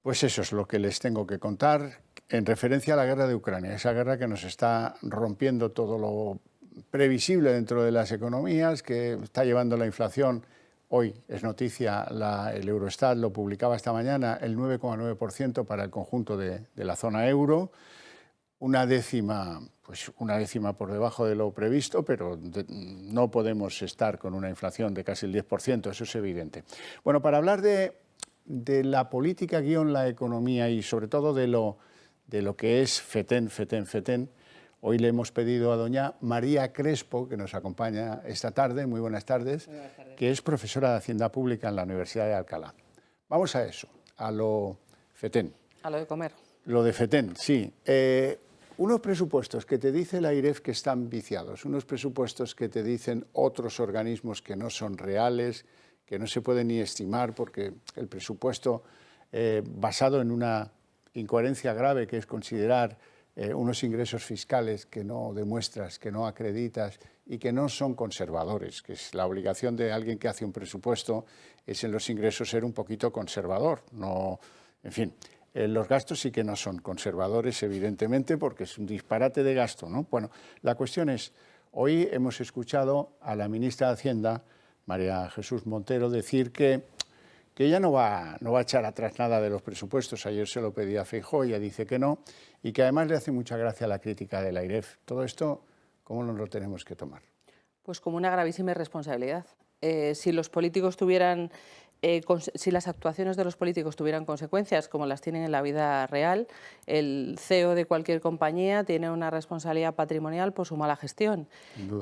Pues eso es lo que les tengo que contar en referencia a la guerra de Ucrania, esa guerra que nos está rompiendo todo lo previsible dentro de las economías, que está llevando la inflación. Hoy es noticia, el Eurostat lo publicaba esta mañana, el 9,9% para el conjunto de la zona euro, una décima por debajo de lo previsto, pero no podemos estar con una inflación de casi el 10%, eso es evidente. Bueno, para hablar de la política guión la economía y sobre todo de lo que es FETEN, hoy le hemos pedido a doña María Crespo, que nos acompaña esta tarde, muy buenas tardes, que es profesora de Hacienda Pública en la Universidad de Alcalá. Vamos a eso, a lo FETEN. A lo de comer. Lo de FETEN, sí. Unos presupuestos que te dice la AIREF que están viciados, unos presupuestos que te dicen otros organismos que no son reales, que no se puede ni estimar porque el presupuesto basado en una incoherencia grave que es considerar unos ingresos fiscales que no demuestras, que no acreditas y que no son conservadores, que es la obligación de alguien que hace un presupuesto, es en los ingresos ser un poquito conservador, no, en fin. Los gastos sí que no son conservadores, evidentemente, porque es un disparate de gasto, ¿no? Bueno, la cuestión es, hoy hemos escuchado a la ministra de Hacienda, María Jesús Montero, decir que ella no va a echar atrás nada de los presupuestos. Ayer se lo pedía a Feijóo, ella dice que no, y que además le hace mucha gracia la crítica de la AIREF. Todo esto, ¿cómo nos lo tenemos que tomar? Pues como una gravísima irresponsabilidad. Si los políticos tuvieran, si las actuaciones de los políticos tuvieran consecuencias como las tienen en la vida real, el CEO de cualquier compañía tiene una responsabilidad patrimonial por su mala gestión.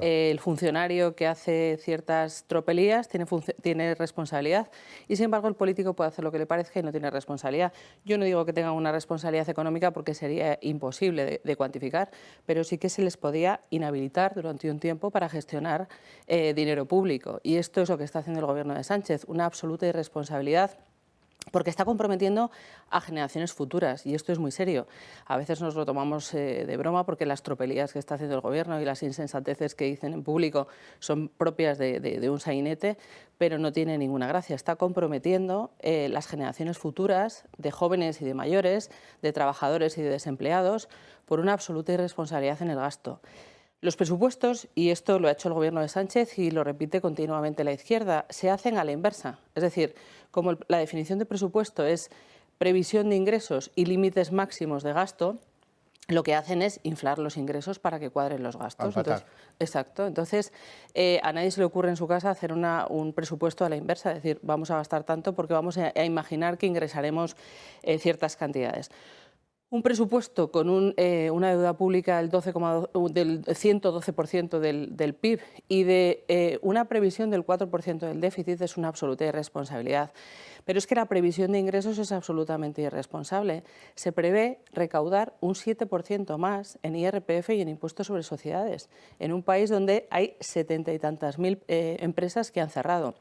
El funcionario que hace ciertas tropelías tiene responsabilidad y, sin embargo, el político puede hacer lo que le parezca y no tiene responsabilidad. Yo no digo que tengan una responsabilidad económica porque sería imposible de cuantificar, pero sí que se les podía inhabilitar durante un tiempo para gestionar dinero público. Y esto es lo que está haciendo el Gobierno de Sánchez, una absoluta irresponsabilidad, porque está comprometiendo a generaciones futuras, y esto es muy serio. A veces nos lo tomamos de broma porque las tropelías que está haciendo el Gobierno y las insensateces que dicen en público son propias de un sainete, pero no tiene ninguna gracia. Está comprometiendo las generaciones futuras de jóvenes y de mayores, de trabajadores y de desempleados, por una absoluta irresponsabilidad en el gasto. Los presupuestos, y esto lo ha hecho el Gobierno de Sánchez y lo repite continuamente la izquierda, se hacen a la inversa. Es decir, como la definición de presupuesto es previsión de ingresos y límites máximos de gasto, lo que hacen es inflar los ingresos para que cuadren los gastos. Entonces, exacto. Entonces, a nadie se le ocurre en su casa hacer un presupuesto a la inversa, es decir, vamos a gastar tanto porque vamos a imaginar que ingresaremos ciertas cantidades. Un presupuesto con una deuda pública del 112% del PIB y de una previsión del 4% del déficit es una absoluta irresponsabilidad. Pero es que la previsión de ingresos es absolutamente irresponsable. Se prevé recaudar un 7% más en IRPF y en impuestos sobre sociedades, en un país donde hay 70 y tantas mil empresas que han cerrado.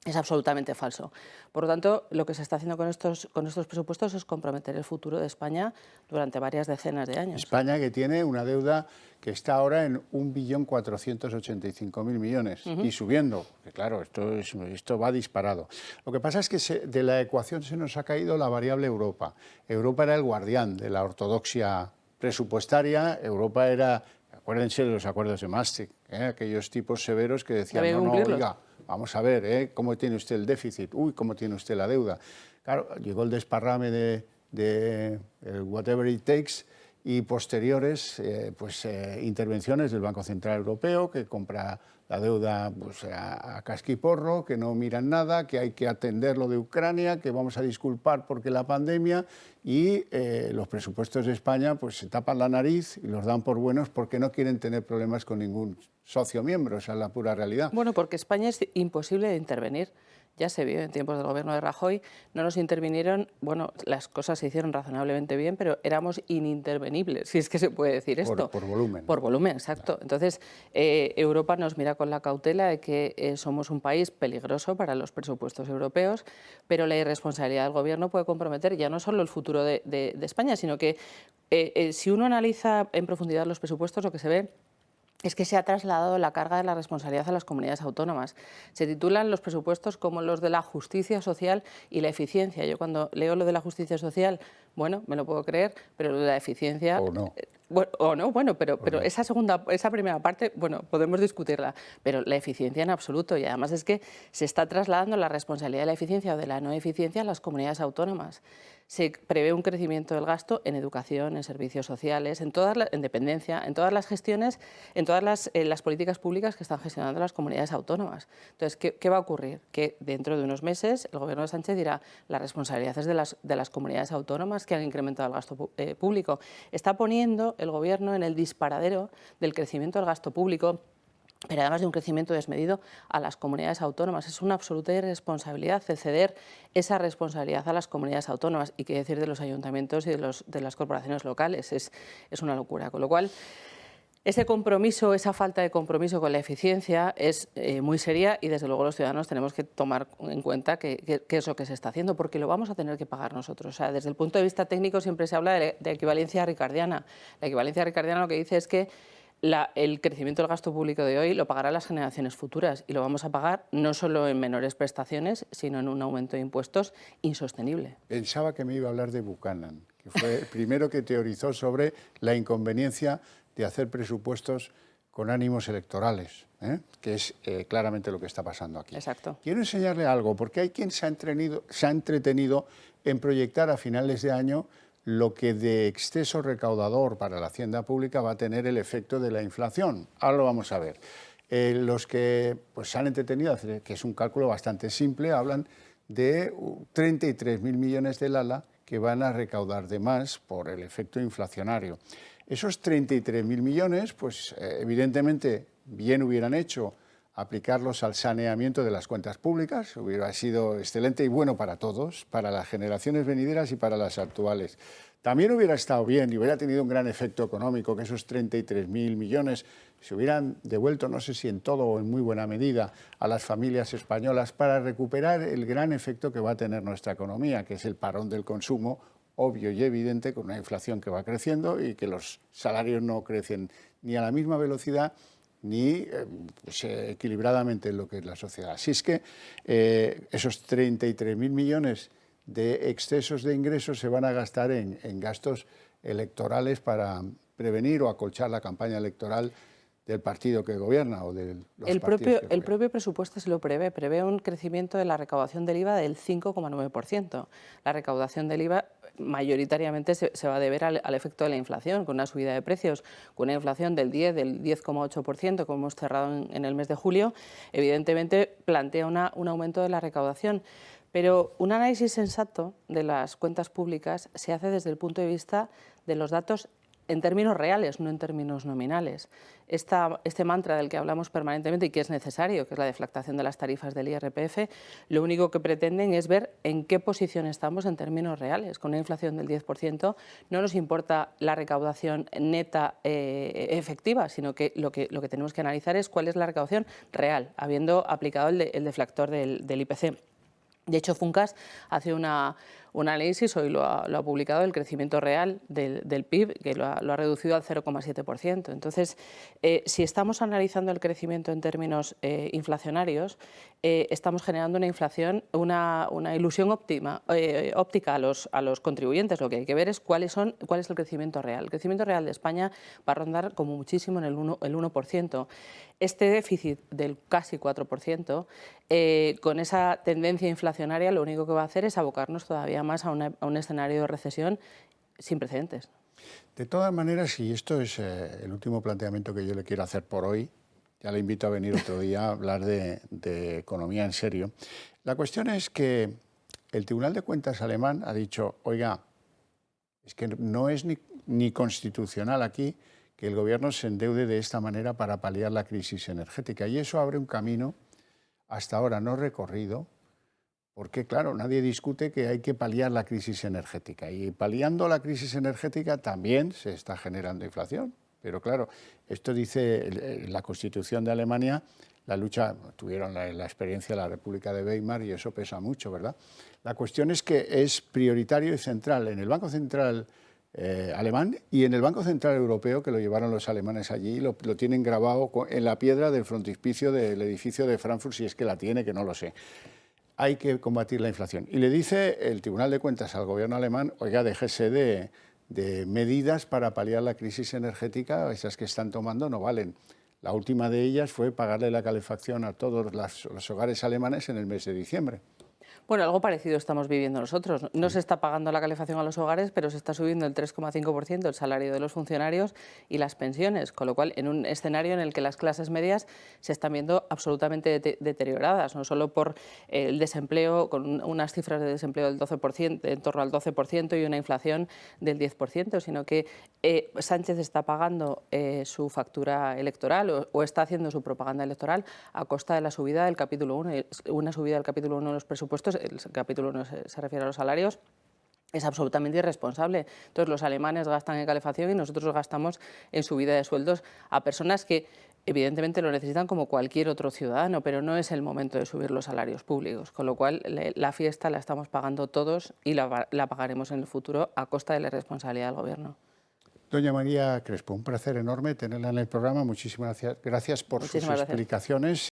Es absolutamente falso. Por lo tanto, lo que se está haciendo con estos presupuestos es comprometer el futuro de España durante varias decenas de años. España, que tiene una deuda que está ahora en 1.485.000 millones y subiendo. Que claro, esto va disparado. Lo que pasa es que de la ecuación se nos ha caído la variable Europa. Europa era el guardián de la ortodoxia presupuestaria. Europa era, acuérdense de los acuerdos de Maastricht, aquellos tipos severos que decían, no, oiga, vamos a ver, ¿cómo tiene usted el déficit? Uy, ¿cómo tiene usted la deuda? Claro, llegó el desparrame de whatever it takes y posteriores intervenciones del Banco Central Europeo, que compra la deuda pues, a casquiporro, que no miran nada, que hay que atender lo de Ucrania, que vamos a disculpar porque la pandemia, y los presupuestos de España pues, se tapan la nariz y los dan por buenos porque no quieren tener problemas con ningún socio miembro, esa es la pura realidad. Bueno, porque España es imposible de intervenir. Ya se vio en tiempos del Gobierno de Rajoy, no nos intervinieron, bueno, las cosas se hicieron razonablemente bien, pero éramos inintervenibles, si es que se puede decir esto. Por volumen. Por volumen, exacto. Entonces, Europa nos mira con la cautela de que somos un país peligroso para los presupuestos europeos, pero la irresponsabilidad del Gobierno puede comprometer ya no solo el futuro de España, sino que si uno analiza en profundidad los presupuestos, lo que se ve es que se ha trasladado la carga de la responsabilidad a las comunidades autónomas. Se titulan los presupuestos como los de la justicia social y la eficiencia. Yo cuando leo lo de la justicia social, bueno, me lo puedo creer, pero lo de la eficiencia... O no. Bueno, o no, bueno, pero no. esa primera parte, bueno, podemos discutirla, pero la eficiencia en absoluto, y además es que se está trasladando la responsabilidad de la eficiencia o de la no eficiencia a las comunidades autónomas. Se prevé un crecimiento del gasto en educación, en servicios sociales, en dependencia, en todas las gestiones, en todas las políticas públicas que están gestionando las comunidades autónomas. Entonces, ¿qué va a ocurrir? Que dentro de unos meses el Gobierno de Sánchez dirá la responsabilidad es de las comunidades autónomas que han incrementado el gasto público. Está poniendo el Gobierno en el disparadero del crecimiento del gasto público, pero además de un crecimiento desmedido a las comunidades autónomas. Es una absoluta irresponsabilidad ceder esa responsabilidad a las comunidades autónomas, y qué decir de los ayuntamientos y de las corporaciones locales. Es una locura. Con lo cual, ese compromiso, esa falta de compromiso con la eficiencia es muy seria, y desde luego los ciudadanos tenemos que tomar en cuenta qué es lo que se está haciendo, porque lo vamos a tener que pagar nosotros. O sea, desde el punto de vista técnico siempre se habla de equivalencia ricardiana. La equivalencia ricardiana lo que dice es que el crecimiento del gasto público de hoy lo pagarán las generaciones futuras, y lo vamos a pagar no solo en menores prestaciones, sino en un aumento de impuestos insostenible. Pensaba que me iba a hablar de Buchanan, que fue el primero que teorizó sobre la inconveniencia de hacer presupuestos con ánimos electorales, que es claramente lo que está pasando aquí. Exacto. Quiero enseñarle algo, porque hay quien se ha entretenido en proyectar a finales de año lo que de exceso recaudador para la hacienda pública va a tener el efecto de la inflación. Ahora lo vamos a ver. Los que se han entretenido, que es un cálculo bastante simple, hablan de 33.000 millones del ALA que van a recaudar de más por el efecto inflacionario. Esos 33.000 millones, pues evidentemente bien hubieran hecho aplicarlos al saneamiento de las cuentas públicas, hubiera sido excelente y bueno para todos, para las generaciones venideras y para las actuales. También hubiera estado bien y hubiera tenido un gran efecto económico que esos 33.000 millones se hubieran devuelto, no sé si en todo o en muy buena medida, a las familias españolas para recuperar el gran efecto que va a tener nuestra economía, que es el parón del consumo, obvio y evidente, con una inflación que va creciendo y que los salarios no crecen ni a la misma velocidad ni equilibradamente en lo que es la sociedad. Así es que esos 33.000 millones de excesos de ingresos se van a gastar en gastos electorales para prevenir o acolchar la campaña electoral del partido que gobierna o de los partidos que gobiernan. El propio presupuesto se lo prevé un crecimiento de la recaudación del IVA del 5,9%. La recaudación del IVA mayoritariamente se va a deber al efecto de la inflación, con una subida de precios, con una inflación del 10,8%, como hemos cerrado en el mes de julio, evidentemente plantea un aumento de la recaudación. Pero un análisis sensato de las cuentas públicas se hace desde el punto de vista de los datos en términos reales, no en términos nominales. Este mantra del que hablamos permanentemente y que es necesario, que es la deflactación de las tarifas del IRPF, lo único que pretenden es ver en qué posición estamos en términos reales. Con una inflación del 10% no nos importa la recaudación neta efectiva, sino que lo que tenemos que analizar es cuál es la recaudación real, habiendo aplicado el deflactor del IPC. De hecho, Funcas hace un análisis, hoy lo ha publicado, del crecimiento real del PIB, que lo ha reducido al 0,7%. Entonces, si estamos analizando el crecimiento en términos inflacionarios, estamos generando una inflación, una ilusión óptica a los contribuyentes. Lo que hay que ver es cuál es el crecimiento real. El crecimiento real de España va a rondar como muchísimo en el 1%. Este déficit del casi 4%, con esa tendencia inflacionaria, lo único que va a hacer es abocarnos todavía más a un escenario de recesión sin precedentes. De todas maneras, y esto es el último planteamiento que yo le quiero hacer por hoy, ya le invito a venir otro día a hablar de economía en serio. La cuestión es que el Tribunal de Cuentas alemán ha dicho, oiga, es que no es ni constitucional aquí que el gobierno se endeude de esta manera para paliar la crisis energética. Y eso abre un camino hasta ahora no recorrido, porque claro, nadie discute que hay que paliar la crisis energética. Y paliando la crisis energética también se está generando inflación. Pero claro, esto dice la Constitución de Alemania, la lucha, tuvieron la experiencia de la República de Weimar y eso pesa mucho, ¿verdad? La cuestión es que es prioritario y central. En el Banco Central alemán, y en el Banco Central Europeo, que lo llevaron los alemanes allí, lo tienen grabado en la piedra del frontispicio del edificio de Frankfurt, si es que la tiene, que no lo sé. Hay que combatir la inflación. Y le dice el Tribunal de Cuentas al gobierno alemán, oiga, déjese de medidas para paliar la crisis energética, esas que están tomando no valen. La última de ellas fue pagarle la calefacción a todos los hogares alemanes en el mes de diciembre. Bueno, algo parecido estamos viviendo nosotros. No se está pagando la calefacción a los hogares, pero se está subiendo el 3,5% el salario de los funcionarios y las pensiones, con lo cual en un escenario en el que las clases medias se están viendo absolutamente deterioradas, no solo por el desempleo, con unas cifras de desempleo del 12%, en torno al 12% y una inflación del 10%, sino que Sánchez está pagando su factura electoral o está haciendo su propaganda electoral a costa de la subida del capítulo 1, una subida del capítulo 1 de los presupuestos. El capítulo 1 se refiere a los salarios, es absolutamente irresponsable. Entonces, los alemanes gastan en calefacción y nosotros gastamos en subida de sueldos a personas que evidentemente lo necesitan como cualquier otro ciudadano, pero no es el momento de subir los salarios públicos, con lo cual la fiesta la estamos pagando todos y la pagaremos en el futuro a costa de la irresponsabilidad del Gobierno. Doña María Crespo, un placer enorme tenerla en el programa. Muchísimas gracias por sus explicaciones.